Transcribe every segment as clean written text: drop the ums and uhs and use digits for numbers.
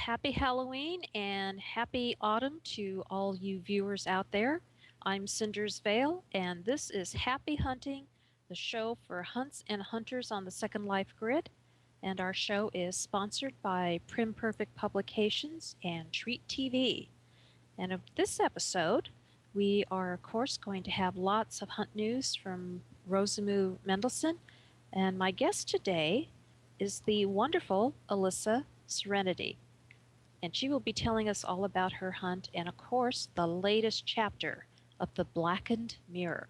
happy Halloween and happy autumn to all you viewers out there. I'm Cinders Vale, and this is Happy Hunting, the show for hunts and hunters on the Second Life grid. And our show is sponsored by Prim Perfect Publications and Treat TV. And of this episode, we are, of course, going to have lots of hunt news from Rosamoo Mendelsohn. And my guest today is the wonderful Alissa Serenity. And she will be telling us all about her hunt and, of course, the latest chapter of the Blackened Mirror.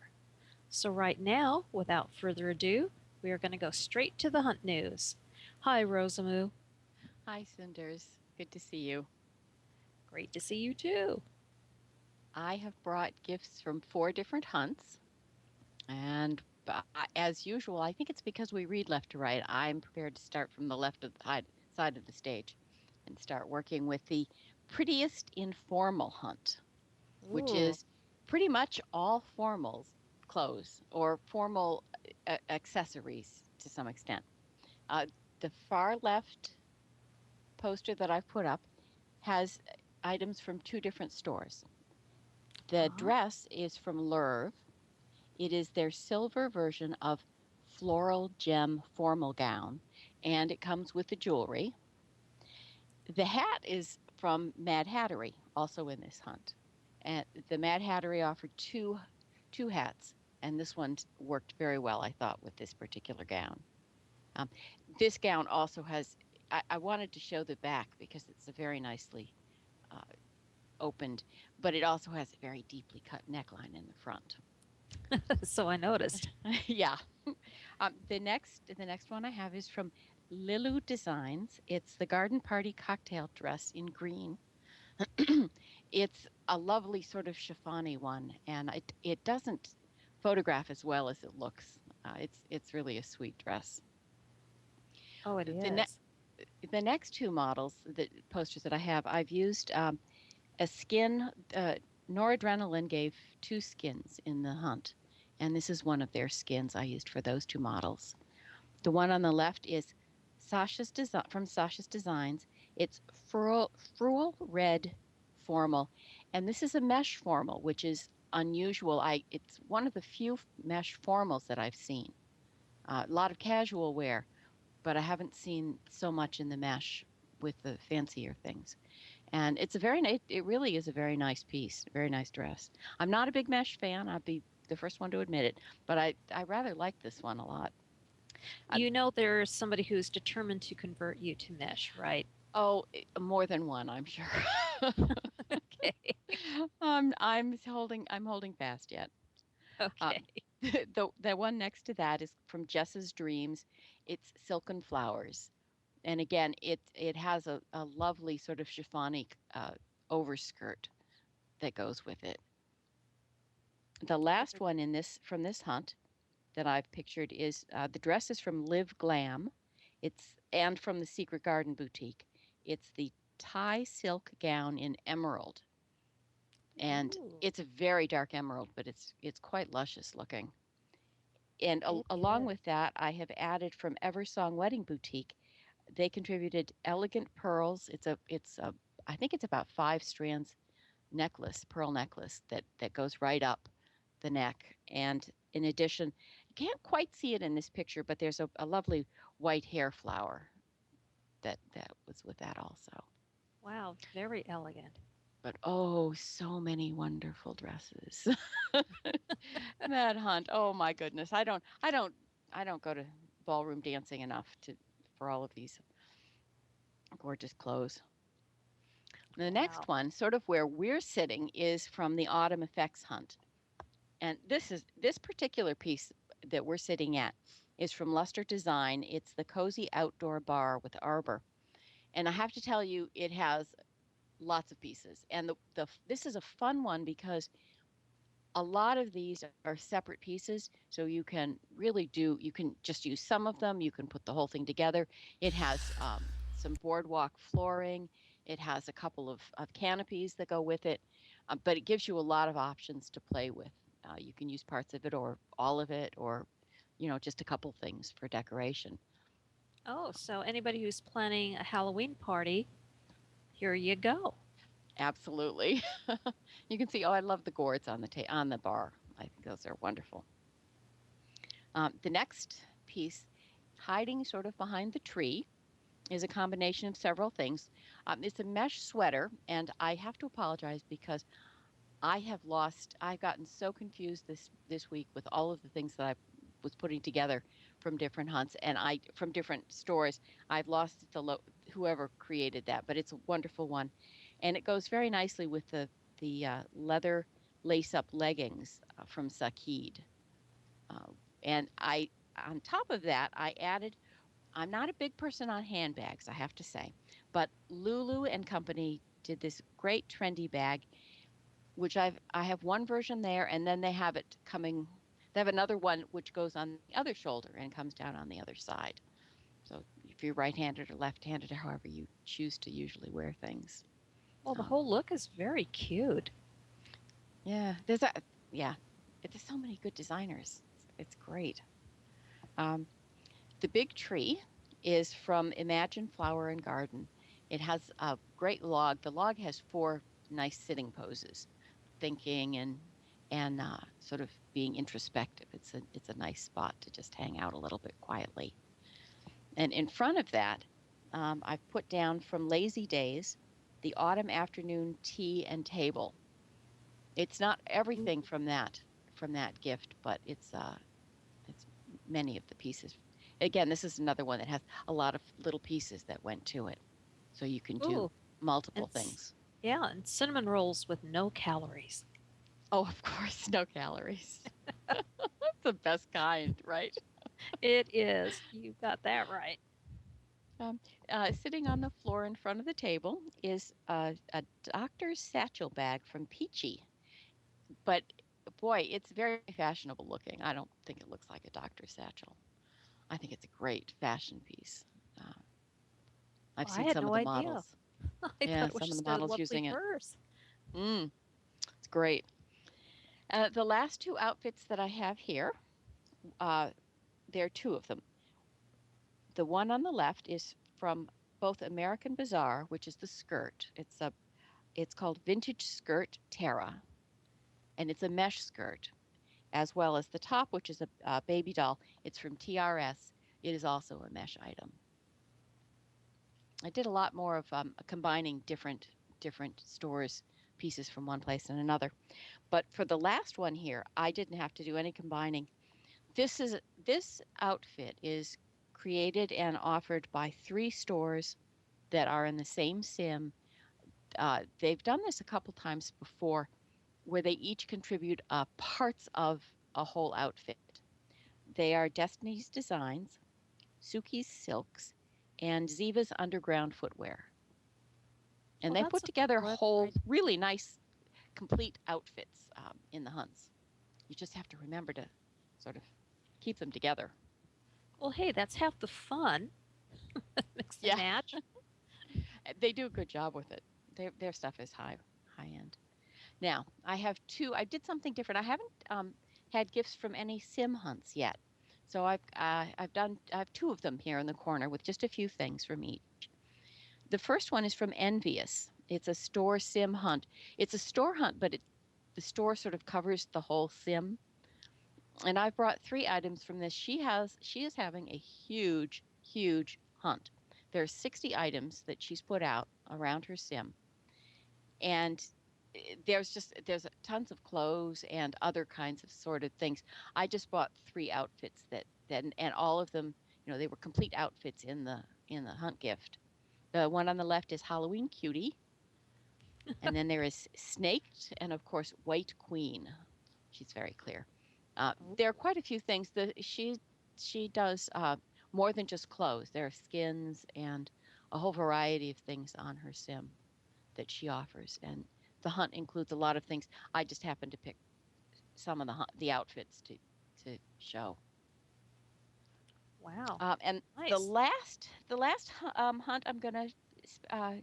So right now, without further ado, we are going to go straight to the hunt news. Hi, Rosamoo. Hi, Cinders. Good to see you. Great to see you too. I have brought gifts from 4 different hunts. And as usual, I think it's because we read left to right. I'm prepared to start from the left of the side of the stage and start working with the prettiest informal hunt, which Ooh. is pretty much all formals clothes or formal accessories to some extent. Uh, the far left poster that I've put up has items from 2 different stores. The Ah. dress is from Lurv. It is their silver version of floral gem formal gown, and it comes with the jewelry. The hat is from Mad Hattery, also in this hunt. And the Mad Hattery offered two hats, and this one worked very well, I thought, with this particular gown. Um, this gown also has. I wanted to show the back because it's a very nicely uh, opened, but it also has a very deeply cut neckline in the front. So I noticed. Yeah. The next one I have is from Lilu Designs. It's the garden party cocktail dress in green. It's a lovely sort of chiffony one, and it doesn't photograph as well as it looks. It's really a sweet dress. Oh, it The ne- is. the next 2 models, the posters that I have, I've used a skin. Noradrenaline gave 2 skins in the hunt, and this is one of their skins I used for those 2 models. The one on the left is from Sasha's Designs. It's frual red formal, and this is a mesh formal, which is unusual. It's one of the few mesh formals that I've seen. A lot of casual wear, but I haven't seen so much in the mesh with the fancier things. And it's a it really is a very nice piece, very nice dress. I'm not a big mesh fan. I'll be the first one to admit it, but I rather like this one a lot. Uh, You know there's somebody who's determined to convert you to mesh, right? more than one, I'm sure. Okay. I'm holding fast yet. Okay. Um, the one next to that is from Jess's Dreams. It's Silken Flowers, and again, it has a lovely sort of chiffony overskirt that goes with it. The last one in this from this hunt that I've pictured is the dress is from Live Glam. It's and from the Secret Garden boutique. It's the tie silk gown in emerald, and Ooh. it's a very dark emerald, but it's quite luscious looking. And It along is. with that, I have added from Eversong Wedding Boutique. They contributed elegant pearls. It's a I think it's about 5 strands necklace, pearl necklace that goes right up the neck. And in addition, you can't quite see it in this picture, but there's a lovely white hair flower that was with that also. Wow, very elegant. But oh, so many wonderful dresses. That hunt. Oh my goodness. I don't go to ballroom dancing enough to for all of these gorgeous clothes. The next Wow. one, sort of where we're sitting, is from the Autumn Effects Hunt. And this particular piece that we're sitting at is from Luster Design. It's the cozy outdoor bar with arbor. And I have to tell you, it has lots of pieces. And this is a fun one because a lot of these are separate pieces. So you can just use some of them. You can put the whole thing together. It has some boardwalk flooring. It has a couple of canopies that go with it, but it gives you a lot of options to play with. You can use parts of it or all of it or, just a couple things for decoration. Oh, so anybody who's planning a Halloween party Here you go. Absolutely. You can see, oh, I love the gourds on on the bar. I think those are wonderful. The next piece, hiding sort of behind the tree, is a combination of several things. It's a mesh sweater, and I have to apologize because I've gotten so confused this week with all of the things that I was putting together from different hunts and from different stores. I've lost whoever created that, but it's a wonderful one, and it goes very nicely with the leather lace up leggings from Sakid. Uh, and on top of that, I added. I'm not a big person on handbags, I have to say, but Lulu and Company did this great trendy bag which I have one version there, and then they have it coming. They have another one which goes on the other shoulder and comes down on the other side. So if you're right-handed or left-handed, or however you choose to usually wear things. Well, the Um, whole look is very cute. yeah, yeah. There's so many good designers. It's great. Um, the big tree is from Imagine Flower and Garden. It has a great log. The log has four nice sitting poses, thinking and sort of being introspective. It's a nice spot to just hang out a little bit quietly. And in front of that, I've put down from Lazy Days the autumn afternoon tea and table. It's not everything from that gift, but it's many of the pieces. Again, this is another one that has a lot of little pieces that went to it, so you can do Ooh, multiple and things. yeah, and cinnamon rolls with no calories. Oh, of course, no calories. The best kind, right? It is. You got that right. Um, Sitting on the floor in front of the table is a doctor's satchel bag from Peachy. But boy, it's very fashionable looking. I don't think it looks like a doctor's satchel. I think it's a great fashion piece. Uh, I've Well, I seen had some of no the idea. models. I Yeah, thought it was some of the just a models lovely using it. purse. Mm, it's great. The last two outfits that I have here, uh, there are two of them. The one on the left is from both American Bazaar, which is the skirt. It's called Vintage Skirt Terra, and it's a mesh skirt, as well as the top, which is a baby doll. It's from TRS. It is also a mesh item. I did a lot more of combining different stores pieces from one place and another. But for the last one here, I didn't have to do any combining. This outfit is created and offered by three stores that are in the same sim. They've done this a couple times before, where they each contribute parts of a whole outfit. They are Destiny's Designs, Suki's Silks, and Ziva's Underground Footwear. And Well, they that's put a together clever whole, idea. really nice, complete outfits in the hunts. You just have to remember to sort of keep them together. Well, hey, that's half the fun. Mix and Yeah, match. they do a good job with it. Their stuff is high end. Now, I have two. I did something different. I haven't had gifts from any sim hunts yet, so I have two of them here in the corner with just a few things from each. The first one is from Envious. It's a store sim hunt. It's a store hunt, but the store sort of covers the whole sim. And I've brought three items from this. She is having a huge hunt. There are 60 items that she's put out around her sim, and there's tons of clothes and other kinds of sorted things. I just bought three outfits and all of them, they were complete outfits in the hunt gift. The one on the left is Halloween Cutie, and then there is Snaked, and of course White Queen. She's very clear. Oh, There are quite a few things that she does more than just clothes. There are skins and a whole variety of things on her sim that she offers, and the hunt includes a lot of things. I just happened to pick some of the outfits to show. wow. And Nice. the last hunt I'm going to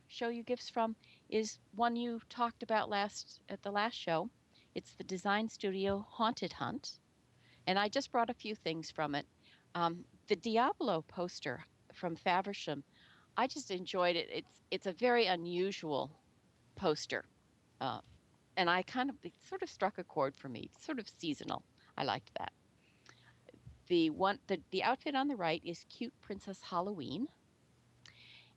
show you gifts from is one you talked about last at the last show. It's the Design Studio Haunted Hunt, and I just brought a few things from it. The Diablo poster from Faversham. I just enjoyed it. It's a very unusual poster, uh, and I kind of it sort of struck a chord for me. It's sort of seasonal. I liked that. The outfit on the right is cute Princess Halloween,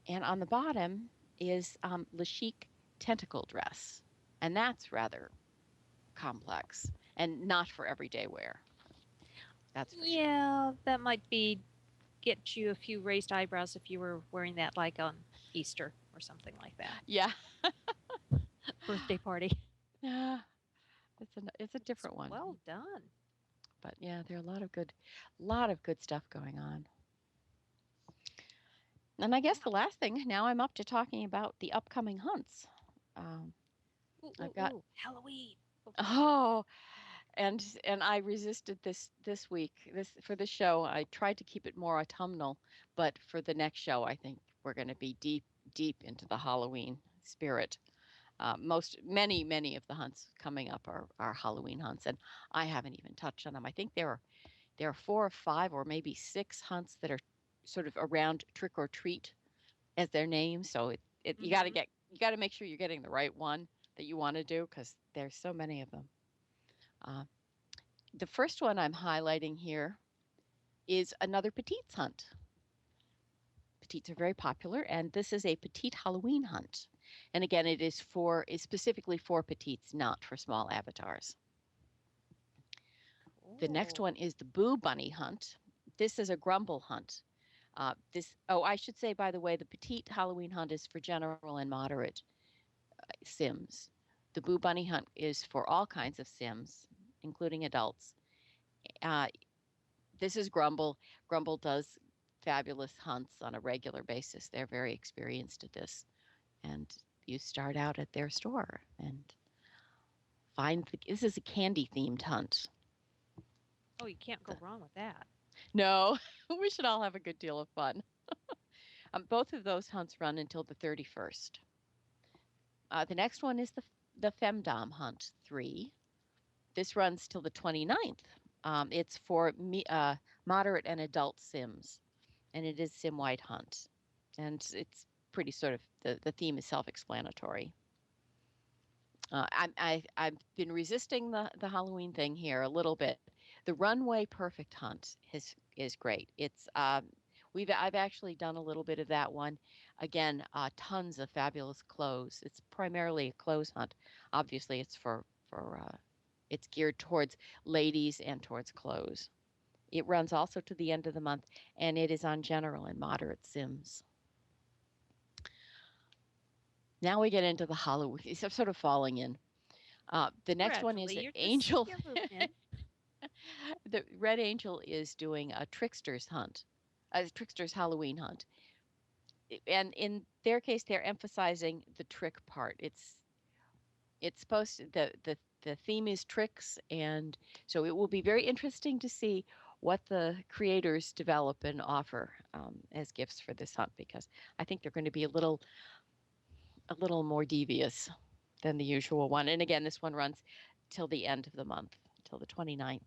and on the bottom is Le Chic tentacle dress, and that's rather complex and not for everyday wear. That's for sure. Yeah, that might be get you a few raised eyebrows if you were wearing that like on Easter or something like that. Yeah, Birthday party. yeah, it's a It's different one, well done. but yeah, there are a lot of good stuff going on. And I guess the Wow. last thing, now I'm up to talking about the upcoming hunts. Um, Ooh, I've ooh, got ooh. Halloween. Oh, oh, and I resisted this week. This for this show, I tried to keep it more autumnal, but for the next show, I think we're going to be deep into the Halloween spirit. Many of the hunts coming up are Halloween hunts, and I haven't even touched on them. I think there are 4 or 5 or maybe 6 hunts that are sort of around trick or treat as their name. So you got to mm-hmm. make sure you're getting the right one that you want to do because there's so many of them. Uh, the first one I'm highlighting here is another petites hunt. Petites are very popular, and this is a petite Halloween hunt. And again, is specifically for petites, not for small avatars. The next Oh. one is the Boo Bunny hunt. This is a grumble hunt. I should say, by the way, the petite Halloween hunt is for general and moderate Sims. The Boo Bunny hunt is for all kinds of Sims, including adults. Uh, this is Grumble. Grumble does fabulous hunts on a regular basis. They're very experienced at this. And you start out at their store and this is a candy themed hunt. Oh, you can't go The- wrong with that. no, we should all have a good deal of fun. Both of those hunts run until the 31st. The next one is the Femdom Hunt 3. This runs till the 29th. It's for moderate and adult Sims, and it is Sim White Hunt. And it's pretty sort of the theme is self-explanatory. I've been resisting the Halloween thing here a little bit. The Runway Perfect Hunt is great. I've actually done a little bit of that one. Again, tons of fabulous clothes. It's primarily a clothes hunt. Obviously, it's geared towards ladies and towards clothes. It runs also to the end of the month, and it is on general and moderate Sims. Now we get into the Halloween. It's sort of falling in. The next one is Gradually, Angel. you're moving in. The Red Angel is doing a trickster's hunt, a trickster's Halloween hunt. And in their case, they're emphasizing the trick part. It's supposed to, the theme is tricks, and so it will be very interesting to see what the creators develop and offer as gifts for this hunt because I think they're going to be a little more devious than the usual one. And again, this one runs till the end of the month, till the 29th.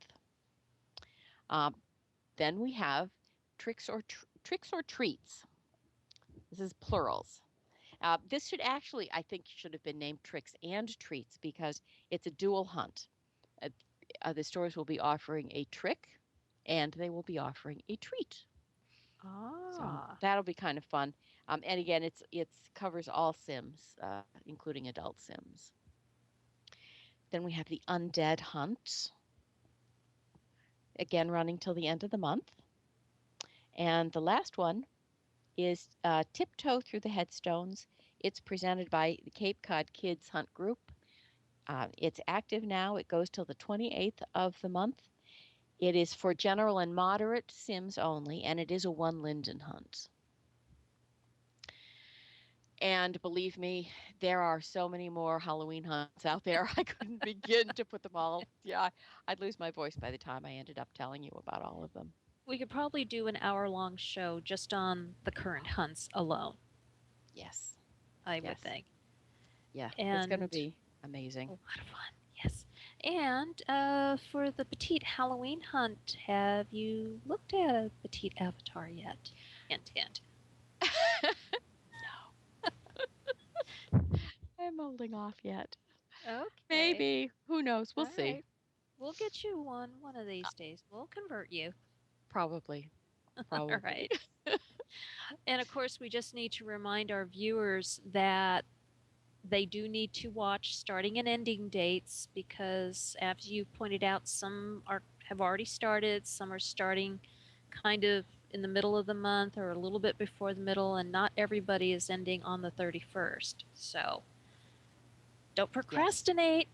Um, then we have tricks or treats. This is plurals. This I think, should have been named tricks and treats because it's a dual hunt. Uh, the stores will be offering a trick and they will be offering a treat. So Ah. that'll be kind of fun. And again, it's covers all Sims, including adult Sims. Then we have the Undead Hunt, again running till the end of the month. And the last one is Tiptoe Through the Headstones. It's presented by the Cape Cod Kids Hunt Group. It's active now. It goes till the 28th of the month. It is for general and moderate Sims only, and it is a one linden hunt. And believe me, there are so many more Halloween hunts out there. I couldn't begin to put them all. Yeah, I'd lose my voice by the time I ended up telling you about all of them. We could probably do an hour-long show just on the current hunts alone, Yes, I would yes, think. yeah. It's going to And be a amazing. lot of fun, yes. And for the petite Halloween hunt, have you looked at a petite avatar yet? Hint, hint. I'm holding off yet. Okay. Maybe. Who knows? We'll All see. right. We'll get you one of these days. We'll convert you. Probably. All Probably. right. And of course, we just need to remind our viewers that they do need to watch starting and ending dates because, as you pointed out, some are have already started, some are starting kind of in the middle of the month or a little bit before the middle, and not everybody is ending on the 31st. So don't Yes. procrastinate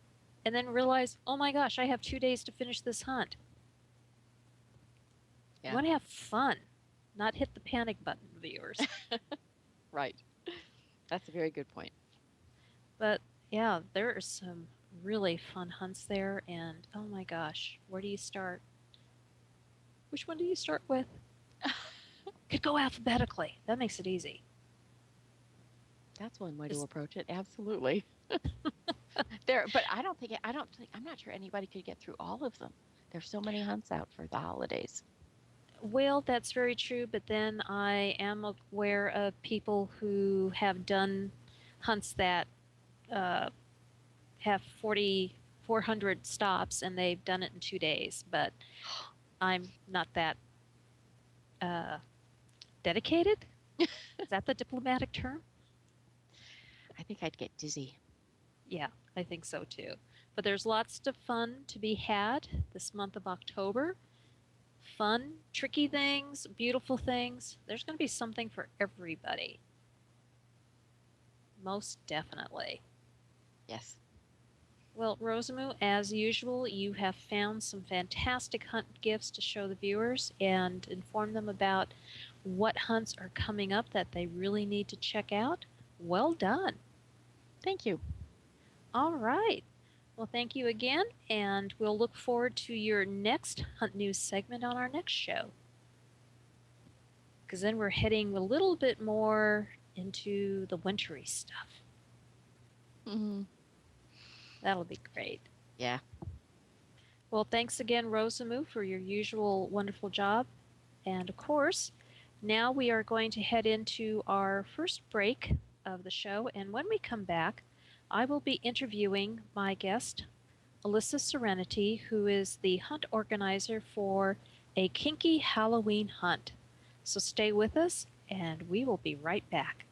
and then realize, oh my gosh, I have 2 days to finish this hunt. You Yeah. want to have fun, not hit the panic button, viewers. Right. That's a very good point. But yeah, there are some really fun hunts there, and oh my gosh, where do you start? Which one do you start with? Could go alphabetically. That makes it easy. That's one way to Just approach it. Absolutely. But I don't think, I'm not sure anybody could get through all of them. There's so many hunts out for the holidays. well, that's very true. But then I am aware of people who have done hunts that uh, have 4,400 stops, and they've done it in 2 days. But I'm not that uh, dedicated. Is that the diplomatic term? I think I'd get dizzy. Yeah, I think so too. But there's lots of fun to be had this month of October. Fun, tricky things, beautiful things. There's going to be something for everybody. Most definitely. Yes. Well, Rosamoo, as usual, you have found some fantastic hunt gifts to show the viewers and inform them about what hunts are coming up that they really need to check out. Well done. Thank you. All right. Well, thank you again, and we'll look forward to your next Hunt News segment on our next show. Because then we're heading a little bit more into the wintry stuff. Hmm. That'll be great. Yeah. Well, thanks again, Rosamoo, for your usual wonderful job. And of course, now we are going to head into our first break of the show. And when we come back, I will be interviewing my guest, Alissa Serenity, who is the hunt organizer for a kinky Halloween hunt. So stay with us, and we will be right back.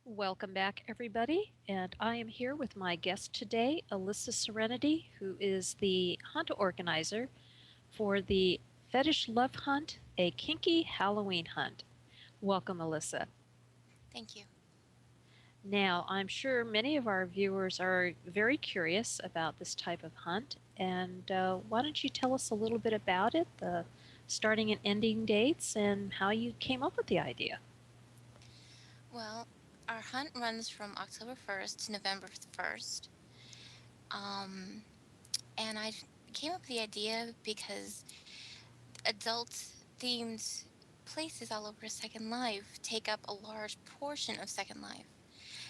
Welcome back, everybody. And I am here with my guest today, Alissa Serenity, who is the hunt organizer for the Fetish Love Hunt, a kinky Halloween hunt. Welcome, Alissa. Thank you. Now, I'm sure many of our viewers are very curious about this type of hunt, and why don't you tell us a little bit about it, the starting and ending dates, and how you came up with the idea? Well, our hunt runs from October 1st to November 1st. Um, and I came up with the idea because adult themed places all over Second Life take up a large portion of Second Life.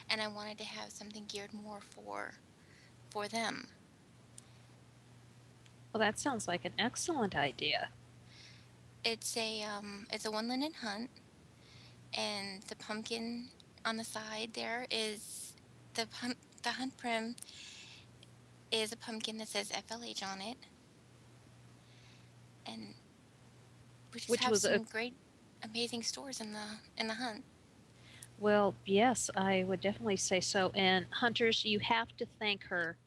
And I wanted to have something geared more for them. Well, that sounds like an excellent idea. It's a one linen hunt, and the pumpkin on the side there is the hunt prim is a pumpkin that says FLH on it, and we just Which have was a some great, amazing stores in the hunt. Well, yes, I would definitely say so. And hunters, you have to thank her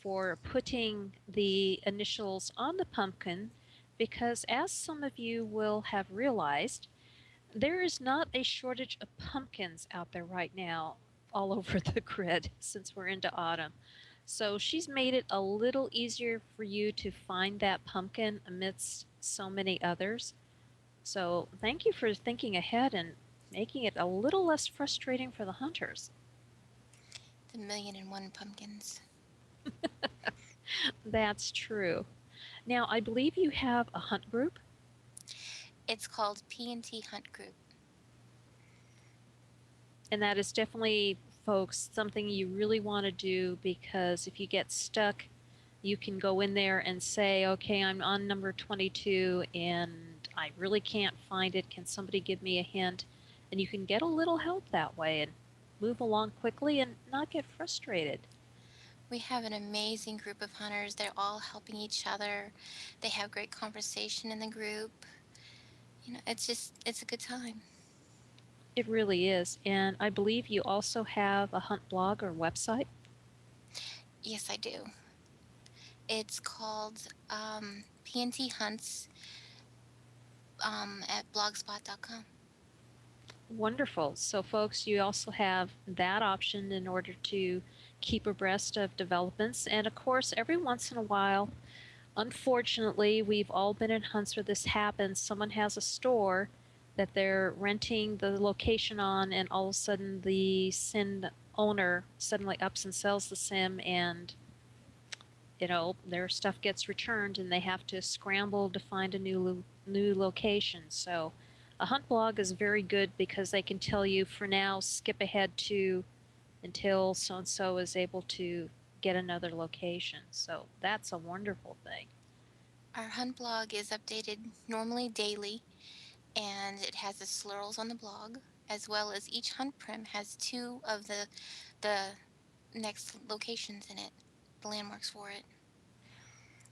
for putting the initials on the pumpkin because, as some of you will have realized, there is not a shortage of pumpkins out there right now all over the grid since we're into autumn. So she's made it a little easier for you to find that pumpkin amidst so many others. So thank you for thinking ahead and making it a little less frustrating for the hunters. The million and one pumpkins. That's true. Now, I believe you have a hunt group. It's called P&T Hunt Group. And that is definitely folks something you really want to do, because if you get stuck, you can go in there and say, okay, I'm on number 22 and I really can't find it. Can somebody give me a hint? And you can get a little help that way and move along quickly and not get frustrated. We have an amazing group of hunters. They're all helping each other. They have great conversation in the group. It's a good time. It really is. And I believe you also have a hunt blog or website. Yes, I do. It's called PNT Hunts at blogspot.com. Wonderful. So, folks, you also have that option in order to keep abreast of developments. And of course, every once in a while, unfortunately, we've all been in hunts where this happens. Someone has a store that they're renting the location on, and all of a sudden, the sim owner suddenly ups and sells the sim, and their stuff gets returned, and they have to scramble to find a new location. So a hunt blog is very good because they can tell you, for now, skip ahead to until so and so is able to get another location. So that's a wonderful thing. Our hunt blog is updated normally daily, and it has the slurls on the blog, as well as each hunt prim has two of the next locations in it, the landmarks for it,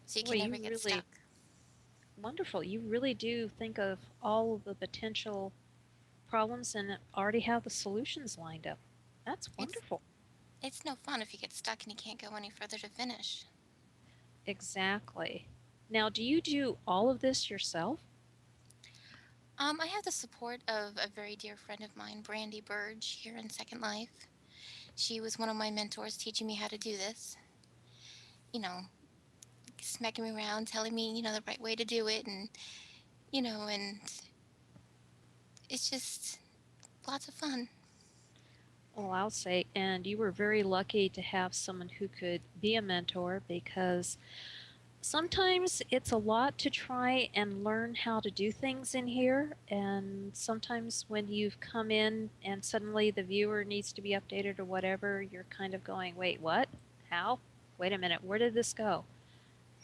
so you Boy, can you never get really stuck. wonderful. You really do think of all of the potential problems and already have the solutions lined up. That's It's wonderful. it's no fun if you get stuck and you can't go any further to finish. Exactly. Now, do you do all of this yourself? I have the support of a very dear friend of mine, Brandy Burge, here in Second Life. She was one of my mentors teaching me how to do this. You know, smacking me around, telling me, the right way to do it, and it's just lots of fun. Well, I'll say, and you were very lucky to have someone who could be a mentor, because sometimes it's a lot to try and learn how to do things in here. And sometimes when you've come in and suddenly the viewer needs to be updated or whatever, you're kind of going, wait, what? How? Wait a minute, where did this go?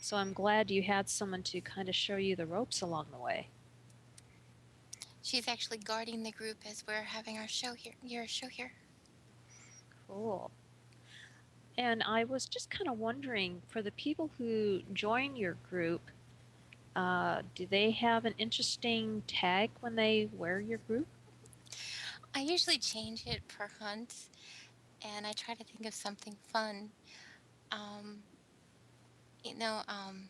So I'm glad you had someone to kind of show you the ropes along the way. She's actually guarding the group as we're having our show here. Your show here. Cool. And I was just kind of wondering, for the people who join your group, do they have an interesting tag when they wear your group? I usually change it per hunt, and I try to think of something fun. Um, you know, um,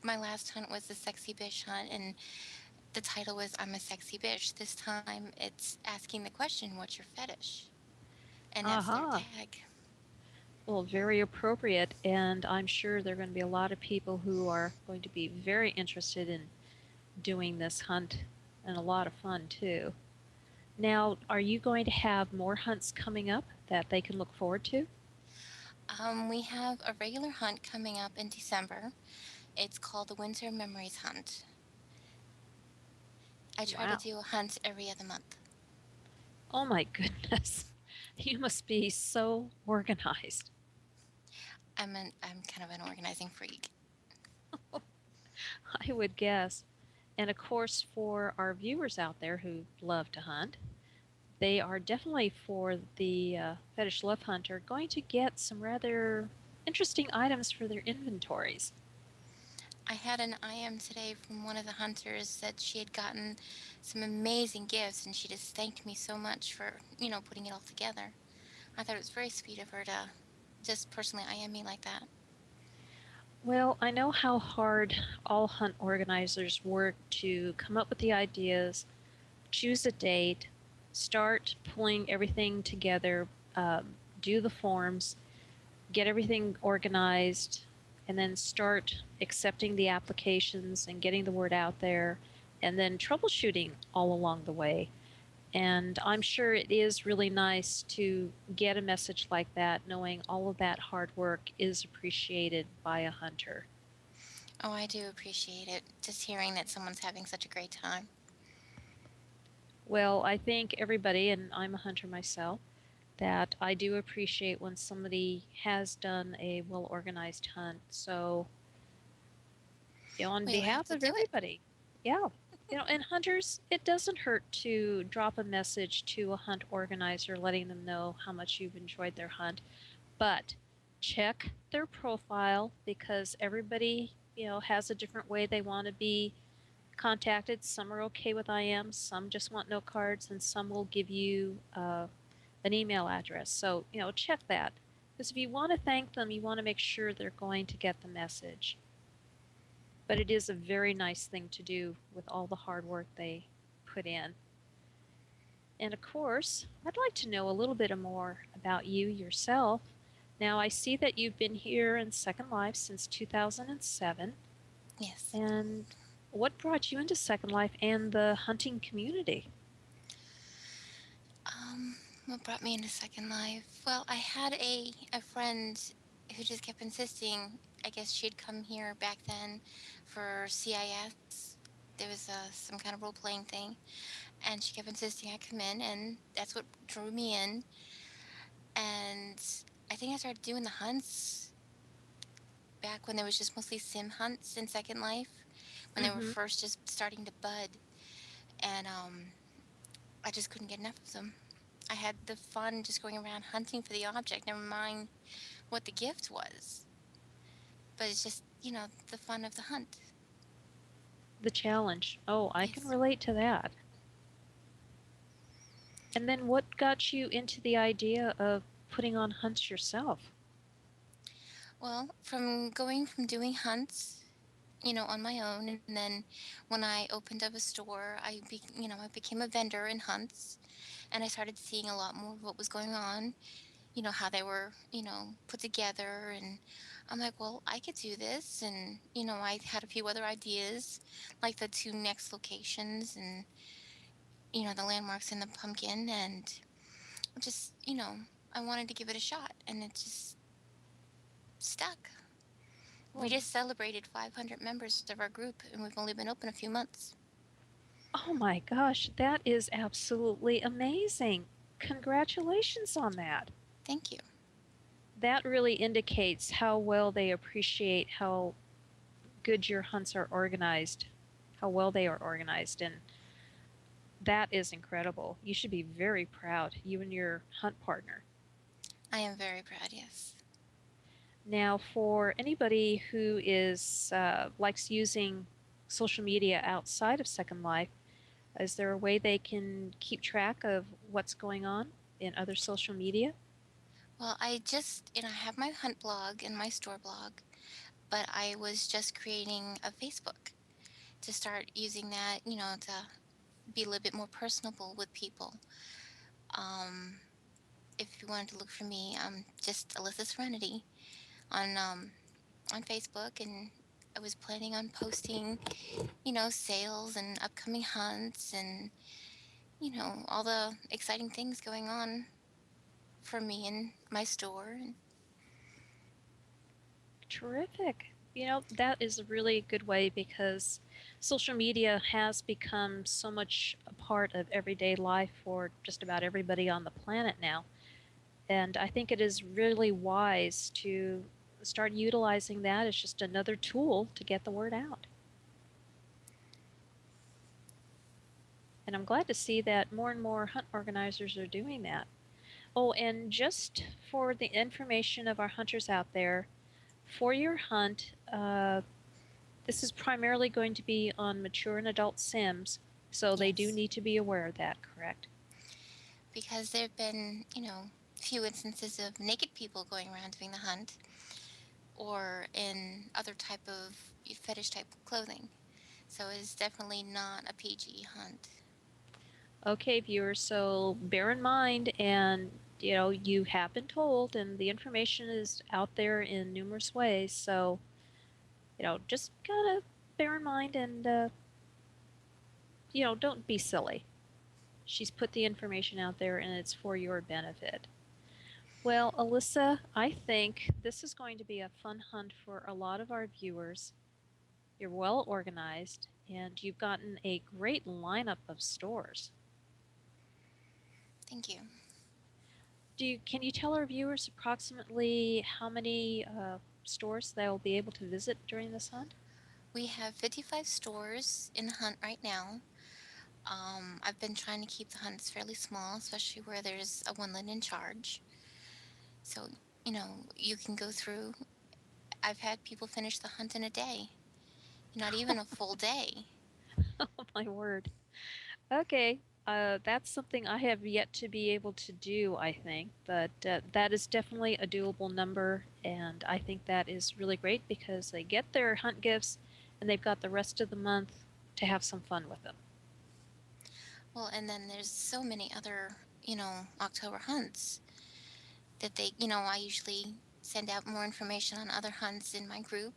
my last hunt was the sexy bitch hunt, and the title was "I'm a sexy bitch." This time, it's asking the question, "What's your fetish?" And that's their Aha. tag. Well, very appropriate. And I'm sure there are going to be a lot of people who are going to be very interested in doing this hunt, and a lot of fun too. Now, are you going to have more hunts coming up that they can look forward to? We have a regular hunt coming up in December. It's called the Winter Memories Hunt. I try to Wow. do a hunt every other month. Oh my goodness. You must be so organized. I'm kind of an organizing freak. I would guess. And of course, for our viewers out there who love to hunt, they are definitely, for the Fetish Love Hunt, are going to get some rather interesting items for their inventories. I had an IM today from one of the hunters that she had gotten some amazing gifts, and she just thanked me so much for, putting it all together. I thought it was very sweet of her to just personally IM me like that. Well, I know how hard all hunt organizers work to come up with the ideas, choose a date, start pulling everything together, do the forms, get everything organized, and then start accepting the applications and getting the word out there, and then troubleshooting all along the way. And I'm sure it is really nice to get a message like that, knowing all of that hard work is appreciated by a hunter. Oh, I do appreciate it. Just hearing that someone's having such a great time. Well, I think everybody, and I'm a hunter myself, that I do appreciate when somebody has done a well organized hunt. So, on We'll have behalf to of do it. everybody, yeah. And hunters, it doesn't hurt to drop a message to a hunt organizer letting them know how much you've enjoyed their hunt. But check their profile because everybody, has a different way they want to be contacted. Some are okay with IM, some just want no cards, and some will give you an email address. So, check that. Because if you want to thank them, you want to make sure they're going to get the message. But it is a very nice thing to do with all the hard work they put in. And of course, I'd like to know a little bit more about you yourself. Now, I see that you've been here in Second Life since 2007. Yes. And what brought you into Second Life and the hunting community? Um, what brought me into Second Life? Well, I had a friend who just kept insisting. I guess she'd come here back then for CIS. There was some kind of role playing thing, and she kept insisting I come in, and that's what drew me in. And I think I started doing the hunts back when there was just mostly sim hunts in Second Life, when they were Mm-hmm. first just starting to bud, and I just couldn't get enough of them. I had the fun just going around hunting for the object, never mind what the gift was. But it's just, the fun of the hunt. The challenge. Oh, I can Yes. relate to that. And then what got you into the idea of putting on hunts yourself? Well, from going from doing hunts, on my own, and then when I opened up a store, I became a vendor in hunts, and I started seeing a lot more of what was going on. How they were, put together, and I'm like, well, I could do this, and I had a few other ideas, like the two next locations, and the landmarks in the pumpkin, and just I wanted to give it a shot, and it just stuck. We Well, just celebrated 500 members of our group, and we've only been open a few months. oh my gosh, that is absolutely amazing. Congratulations on that. Thank you. That really indicates how well they appreciate how good your hunts are organized, how well they are organized. And that is incredible. You should be very proud, you and your hunt partner. I am very proud. Yes. Now, for anybody who is likes using social media outside of Second Life, is there a way they can keep track of what's going on in other social media? Well, I just I have my hunt blog and my store blog, but I was just creating a Facebook to start using that, to be a little bit more personable with people. Um, if you wanted to look for me, I'm just Alissa Serenity on Facebook, and I was planning on posting, sales and upcoming hunts, and all the exciting things going on for me and my store. And Terrific. That is a really good way because social media has become so much a part of everyday life for just about everybody on the planet now. And I think it is really wise to start utilizing that as just another tool to get the word out. And I'm glad to see that more and more hunt organizers are doing that. Oh, and just for the information of our hunters out there, for your hunt, this is primarily going to be on mature and adult Sims, so they do yes, need to be aware of that, correct? because there have been, few instances of naked people going around doing the hunt, or in other type of fetish type clothing. So it is definitely not a PG hunt. Okay, viewers, so bear in mind, and you have been told, and the information is out there in numerous ways, so just gotta bear in mind and don't be silly. She's put the information out there, and it's for your benefit. Well, Alissa, I think this is going to be a fun hunt for a lot of our viewers. You're well organized, and you've gotten a great lineup of stores. Thank you. Can you tell our viewers approximately how many stores they'll be able to visit during this hunt? We have 55 stores in the hunt right now. I've been trying to keep the hunts fairly small, especially where there's a woman in charge. So, you can go through. I've had people finish the hunt in a day, not even a full day. Oh my word. Okay. That's something I have yet to be able to do, I think, but that is definitely a doable number, and I think that is really great because they get their hunt gifts and they've got the rest of the month to have some fun with them. Well, and then there's so many other, October hunts that I usually send out more information on other hunts in my group,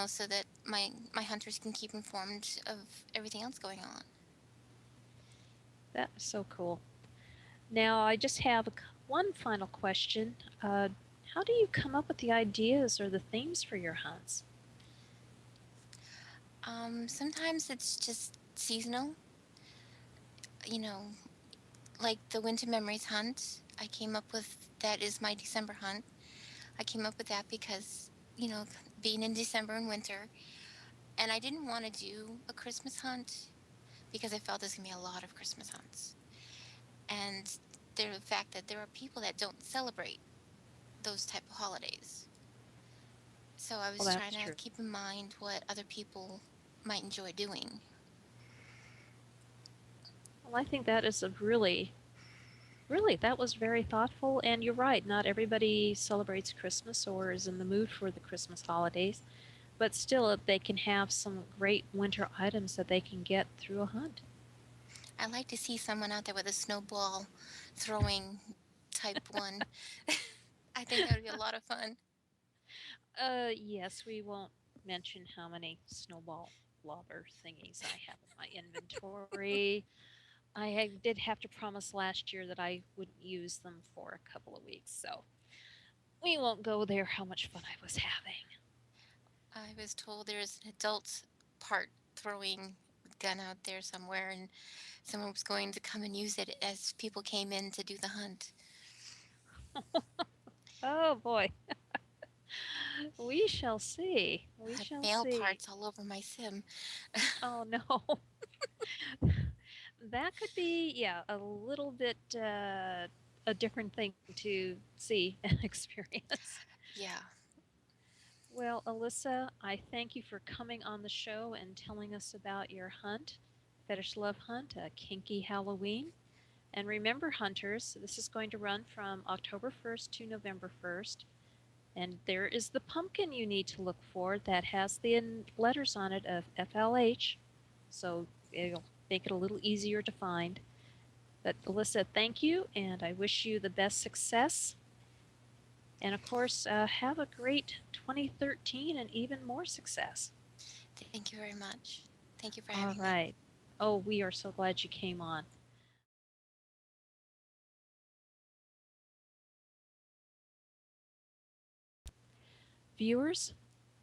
so that my hunters can keep informed of everything else going on. That is so cool. Now, I just have one final question. How do you come up with the ideas or the themes for your hunts? Sometimes it's just seasonal, you know, like the Winter Memories hunt. I came up with that is my December hunt. I came up with that because, being in December and winter, and I didn't want to do a Christmas hunt because I felt there's gonna be a lot of Christmas hunts. And the fact that there are people that don't celebrate those type of holidays. So I Well, was trying that's to true. keep in mind what other people might enjoy doing. Well, I think that is a really, that was very thoughtful. And you're right, not everybody celebrates Christmas or is in the mood for the Christmas holidays. But still, if they can have some great winter items that they can get through a hunt. I like to see someone out there with a snowball throwing type one. I think that would be a lot of fun. Yes, we won't mention how many snowball lobber thingies I have in my inventory. Did have to promise last year that I wouldn't use them for a couple of weeks, so we won't go there how much fun I was having. I was told there's an adult part throwing a gun out there somewhere, and someone was going to come and use it as people came in to do the hunt. Oh boy, we shall see. We I have shall male see. parts all over my sim. Oh no. That could be, yeah, a little bit a different thing to see and experience. Yeah. Well, Alissa, I thank you for coming on the show and telling us about your hunt, Fetish Love Hunt, a kinky Halloween. And remember, hunters, this is going to run from October 1st to November 1st. And there is the pumpkin you need to look for that has the letters on it of FLH. So it'll make it a little easier to find. But Alissa, thank you, and I wish you the best success. And of course, have a great 2013 and even more success. Thank you very much. Thank you for All having me. right. Oh, we are so glad you came on. Viewers,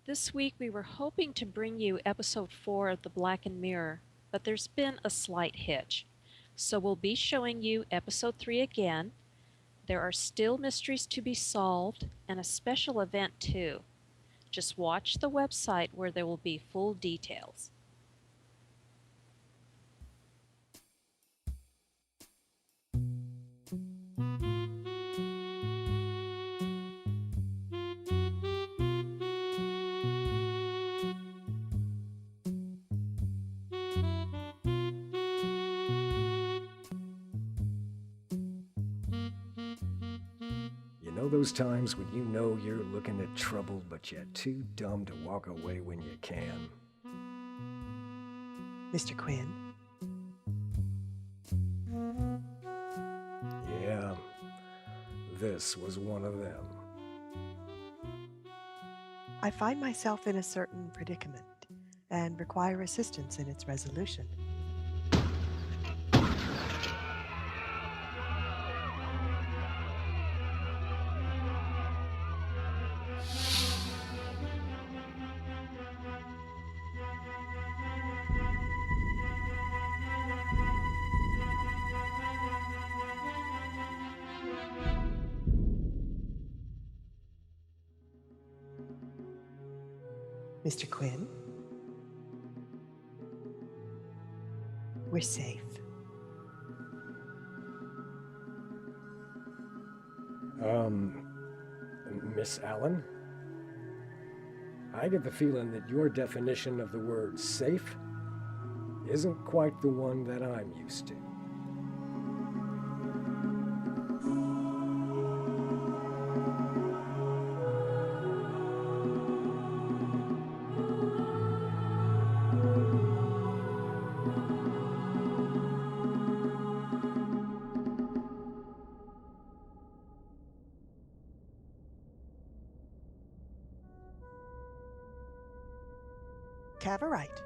this week we were hoping to bring you episode 4 of the Blackened Mirror, but there's been a slight hitch. So we'll be showing you episode 3 again. There are still mysteries to be solved and a special event too. Just watch the website where there will be full details. You know those times when you know you're looking at trouble, but you're too dumb to walk away when you can? Mr. Quinn, Yeah, this was one of them. I find myself in a certain predicament and require assistance in its resolution. Mr. Quinn, we're safe. Miss Allen? I get the feeling that your definition of the word safe isn't quite the one that I'm used to. Cavorite.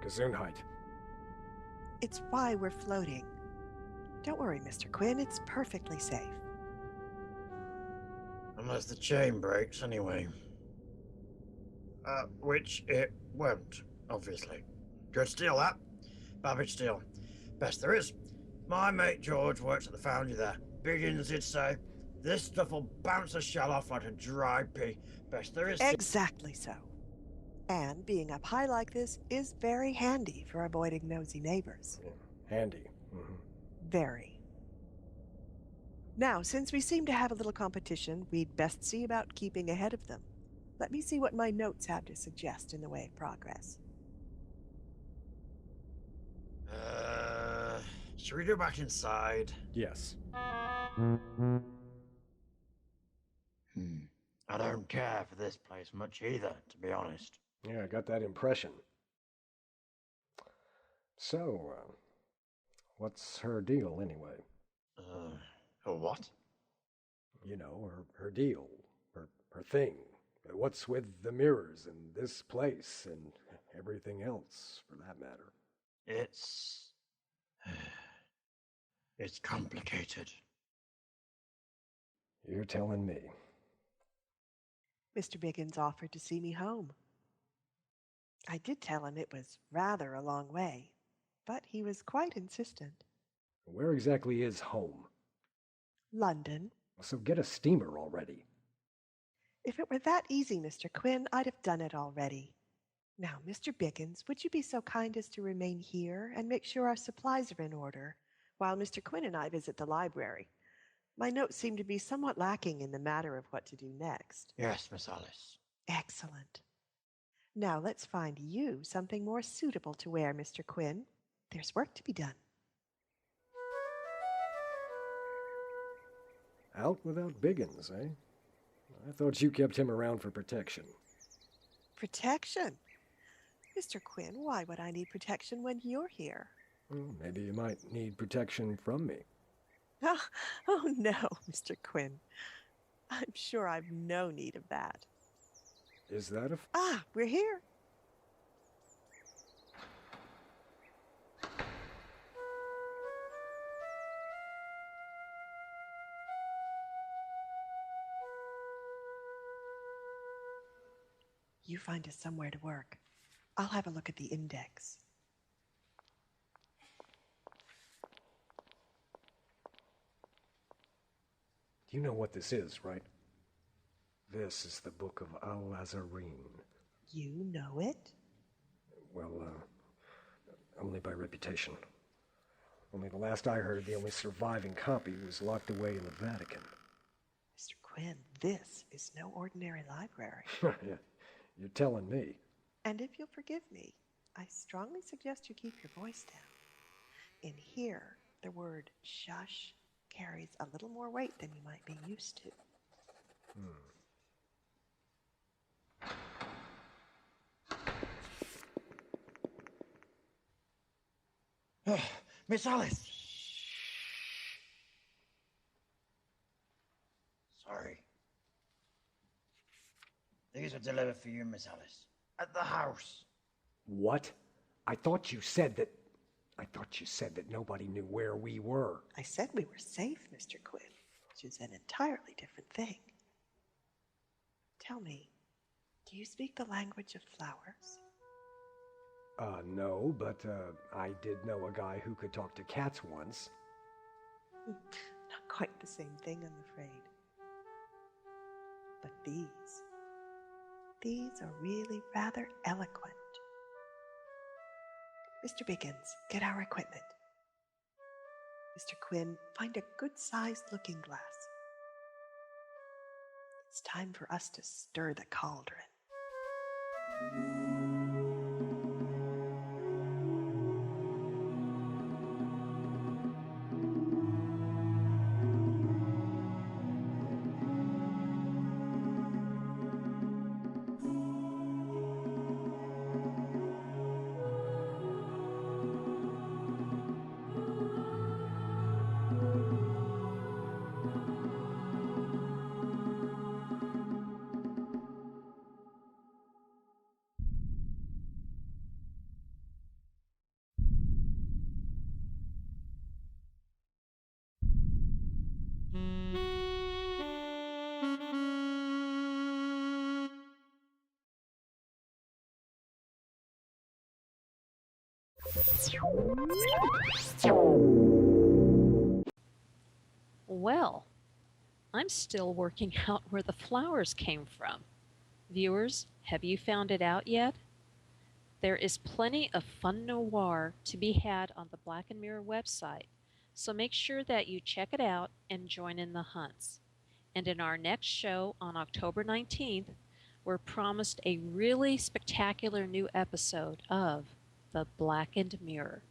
Gesundheit. It's why we're floating. Don't worry, Mr. Quinn, it's perfectly safe. Unless the chain breaks, anyway. Which it won't, obviously. Good steel, that. Babbage steel. Best there is. My mate George works at the foundry there. Biggins did say, this stuff will bounce a shell off like a dry pea. Best there is. Exactly so. And being up high like this is very handy for avoiding nosy neighbors. Yeah, handy. Mm-hmm. Very. Now, since we seem to have a little competition, we'd best see about keeping ahead of them. Let me see what my notes have to suggest in the way of progress. Should we go back inside? Yes. I don't care for this place much either, to be honest. Yeah, I got that impression. So, what's her deal anyway? Her what? You know, her deal, her thing. What's with the mirrors and this place and everything else, for that matter? It's complicated. You're telling me. Mr. Biggins offered to see me home. I did tell him it was rather a long way, but he was quite insistent. Where exactly is home? London. So get a steamer already. If it were that easy, Mr. Quinn, I'd have done it already. Now, Mr. Biggins, would you be so kind as to remain here and make sure our supplies are in order, while Mr. Quinn and I visit the library? My notes seem to be somewhat lacking in the matter of what to do next. Yes, Miss Alice. Excellent. Now let's find you something more suitable to wear, Mr. Quinn. There's work to be done. Out without Biggins, eh? I thought you kept him around for protection. Protection? Mr. Quinn, why would I need protection when you're here? Well, maybe you might need protection from me. Oh no, Mr. Quinn. I'm sure I've no need of that. Is that We're here. You find us somewhere to work. I'll have a look at the index. You know what this is, right? This is the Book of Al-Lazarene. You know it? Well, only by reputation. Only the last I heard, the only surviving copy was locked away in the Vatican. Mr. Quinn, this is no ordinary library. Yeah, you're telling me. And if you'll forgive me, I strongly suggest you keep your voice down. In here, the word shush carries a little more weight than you might be used to. Miss Alice! Sorry. These are delivered for you, Miss Alice. At the house. What? I thought you said that nobody knew where we were. I said we were safe, Mr. Quinn, which is an entirely different thing. Tell me, do you speak the language of flowers? No, but I did know a guy who could talk to cats once. Not quite the same thing, I'm afraid. But these, These are really rather eloquent. Mr. Biggins, get our equipment. Mr. Quinn, find a good-sized looking glass. It's time for us to stir the cauldron. Well, I'm still working out where the flowers came from. Viewers, have you found it out yet? There is plenty of fun noir to be had on the Blackened Mirror website, so make sure that you check it out and join in the hunts. And in our next show on October 19th, we're promised a really spectacular new episode of The Blackened Mirror.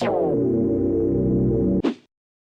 You